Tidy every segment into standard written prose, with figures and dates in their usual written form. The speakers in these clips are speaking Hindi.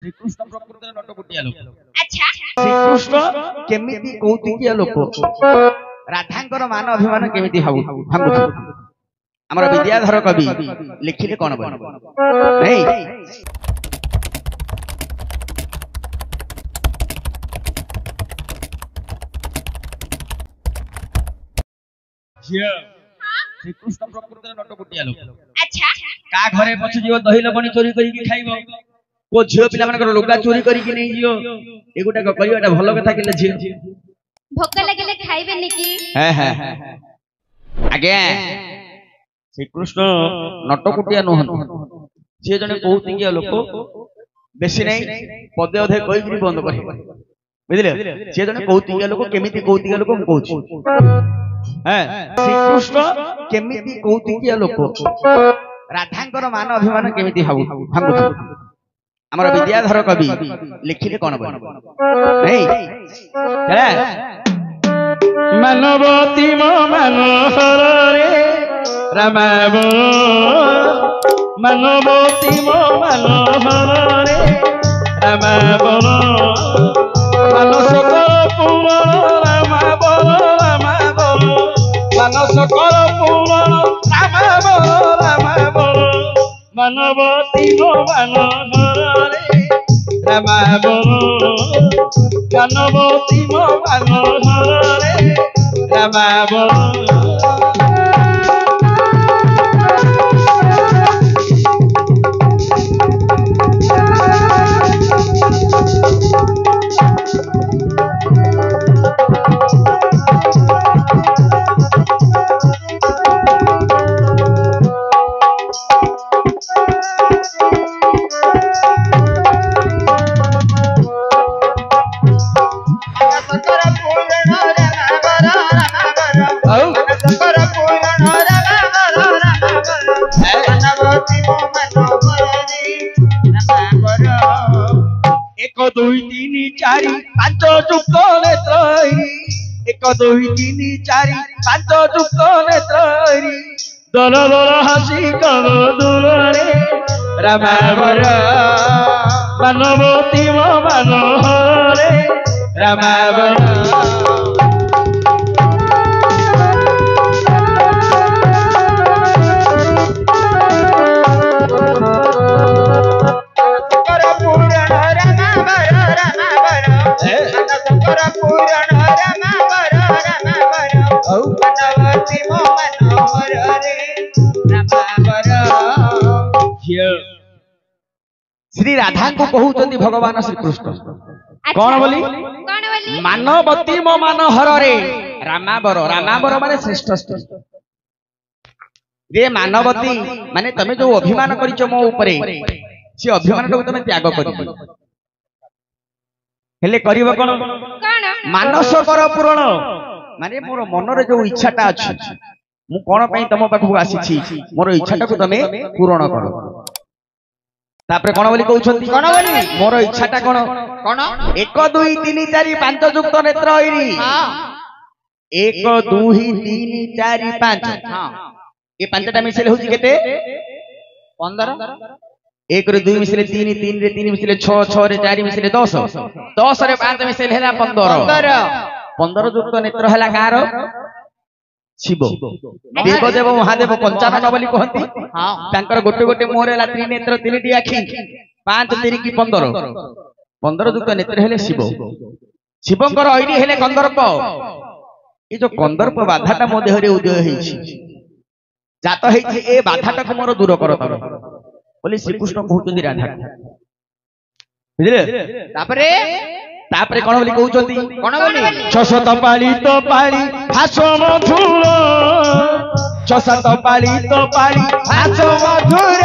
श्रीकृष्ण प्रकृतिर नटकुटिया लोक। अच्छा श्रीकृष्ण केमिति कौतुकिया लोक राधांकर मान अभिमान केमिति भांगुथि हमर विद्याधर कवि लिखिले कोन बन नहीं श्रीकृष्ण प्रकृतिर नटकुटिया लोक। अच्छा का घरे पछ जीव दही लबणी चोरी करी के खाइबो को झियो पिला मानकर लुगा चोरी करी के नै जियो एगुटा कहियोटा भलो कथा केले झियो भोक लागले खाइबे निकी आगे श्रीकृष्ण नटकुटिया नहन से जने कौतुकिया लोक बेसी नै पदे अधे कहि गिरी बंद करे बुझिले से जने कौतुकिया लोक केमिति कौतुकिया लोक हम कहूची श्रीकृष्ण केमिति कौतुकिया लोक राधांकर मान अभिमान केमिति भांगुथि हमर विद्याधर कवि लिखिले कोन बन नहीं मानवती मो मनोहर रे रामाव मानवती मो मनोहर रे रामाव मानस कर पूर्ण रामाव रामाव मानस कर पूर्ण रामाव रामाव मानवती मो मनोहर रे रामाव मानवती मो मनोहर रे रामाव एक दुई तीन चारि पांच जुक्त नेत्री एक दुई तीन चारि पांच जुक्त नेत्री दल दल हसी कर दूर रे रामावर मानवती मो मनोहर रे रामावर श्री राधा को कहउचंदी भगवान श्रीकृष्ण कौन बोली मानवती मो मनोहर रे रामावर रामावर माने श्रेष्ठ रे मानवती माने तमे जो अभिमान करिचो मो ऊपरे से अभिमान को तमे त्याग करि हेले करिवो कोन मानस कर पूर्ण माने मोर मनरे जो इच्छाटा अछि मु कोन पई तम पाखु आसीछि मोर इच्छाटा को तमे पूर्ण करो तापरे कोन बोली कहउछंती कोन बोली मोर इच्छाटा कोन कोन 1 2 3 4 5 जुक्त नेत्र होइरी 1 2 3 4 5 हां ए पांचटा मिसले होची केते 15 1 रे 2 मिसले 3 3 रे 3 मिसले 6 6 रे 4 मिसले 10 10 रे 5 मिसले हैला 15 जुक्त नेत्र हैला कार शिव देवदेव महादेव 55 बोली कहती हां तांकर गोटे गोटे मोहरे ला त्रिनेत्र तीनटी आखी 5 3 की 15 जुक्त नेत्र हेले शिव शिवंकर ऐडी हेले कंदर्प ए जो कंदर्प बाधाटा मो देह रे उदय हेछि जात हेछि ए बाधाटा को मोर दूर कर तब बोली श्रीकृष्ण कहउचंदी राधा बुझले तापरे कोन बोली कहउचंदी कोन बोली 600 पाली तो पाली हासो मधुर 600 पाली तो पाली हासो मधुर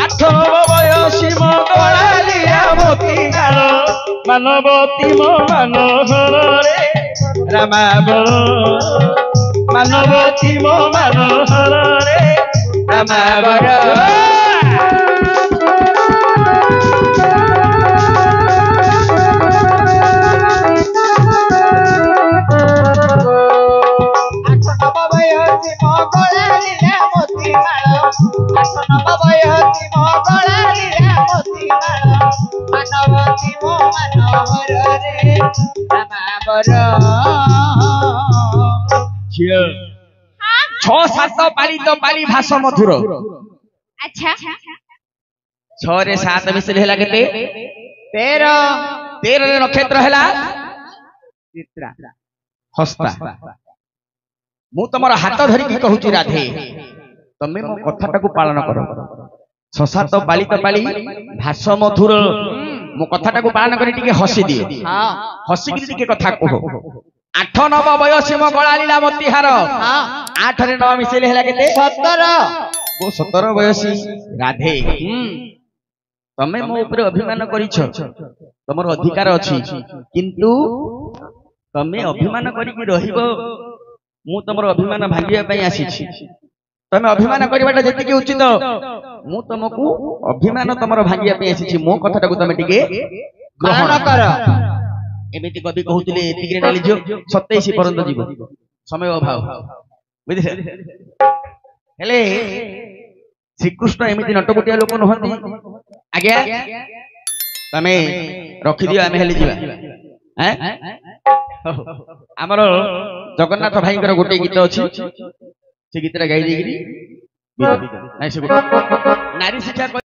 8 बयसी मो गळाली मोती गाल मानवती मो मनोहर रे रामाव मानवती मो मनोहर रे रामावर ଝିଅ 6-7 ପାଳି ତ ପାଳି ଭାଷ ମଧୁର अच्छा 6 ରେ 7 ମିଶିଲେ ହେଲା କେତେ 13 13 ରେ ନକ୍ଷତ୍ର ହେଲା ଚିତ୍ରା ହସ୍ତା ମୁଁ ତମର ହାତ ଧରିକି କହୁଛି ରାଧେ ତମେ ମୋ କଥାଟାକୁ ପାଳନ କର 6-7 ପାଳି ତ ପାଳି ଭାଷ ମଧୁର ମୋ କଥାଟାକୁ ପାଳନ କରି ଟିକେ ହସି ଦିଅ ହସିକି ଟିକେ କଥା କୁହ 8-9 ବୟସୀ ମୋ ଗଳାଳିଲା ମତିହାର 8 ରେ 9 ମିଶିଲେ ହେଲା କେତେ 17 ବୟସୀ ରାଧେ ତମେ ମୋ ଉପରେ ଅଭିମାନ କରିଛ ତମର ଅଧିକାର ଅଛି କିନ୍ତୁ ତମେ ଅଭିମାନ କରିକି ରହିବ ମୁଁ ତମର ଅଭିମାନ ଭାଙ୍ଗିବା ପାଇଁ ଆସିଛି ତମେ ଅଭିମାନ କରିବାଟା ଯେତିକି ଉଚିତ ମୁଁ ତମକୁ ଅଭିମାନ ତମର ଭାଙ୍ଗିବା ପାଇଁ ଆସିଛି ମୋ କଥାଟାକୁ ତମେ ଟିକେ ଗ୍ରହଣ କର ଏମିତି କବି କହୁଥିଲେ ଏତିକିରେ ନାଲି ଝିଅ 27 ପର୍ଯ୍ୟନ୍ତ ଯିବ ସମୟ ଅଭାବ ବୁଝିଲେ ହେଲେ ଶ୍ରୀକୃଷ୍ଣ ଏମିତି ନଟକୁଟିଆ ଲୋକ ନୁହନ୍ତି ଆଜ୍ଞା ତମେ ରଖିଦିଅ ଆମେ ହେଲେ ଯିବା ଆମର ଜଗନ୍ନାଥ ଭାଇଙ୍କର ଗୋଟେ ଗୀତ ଅଛି ସେ ଗୀତଟା ଗାଇ ଦେଇକିରି ନାରୀ ଶିକ୍ଷା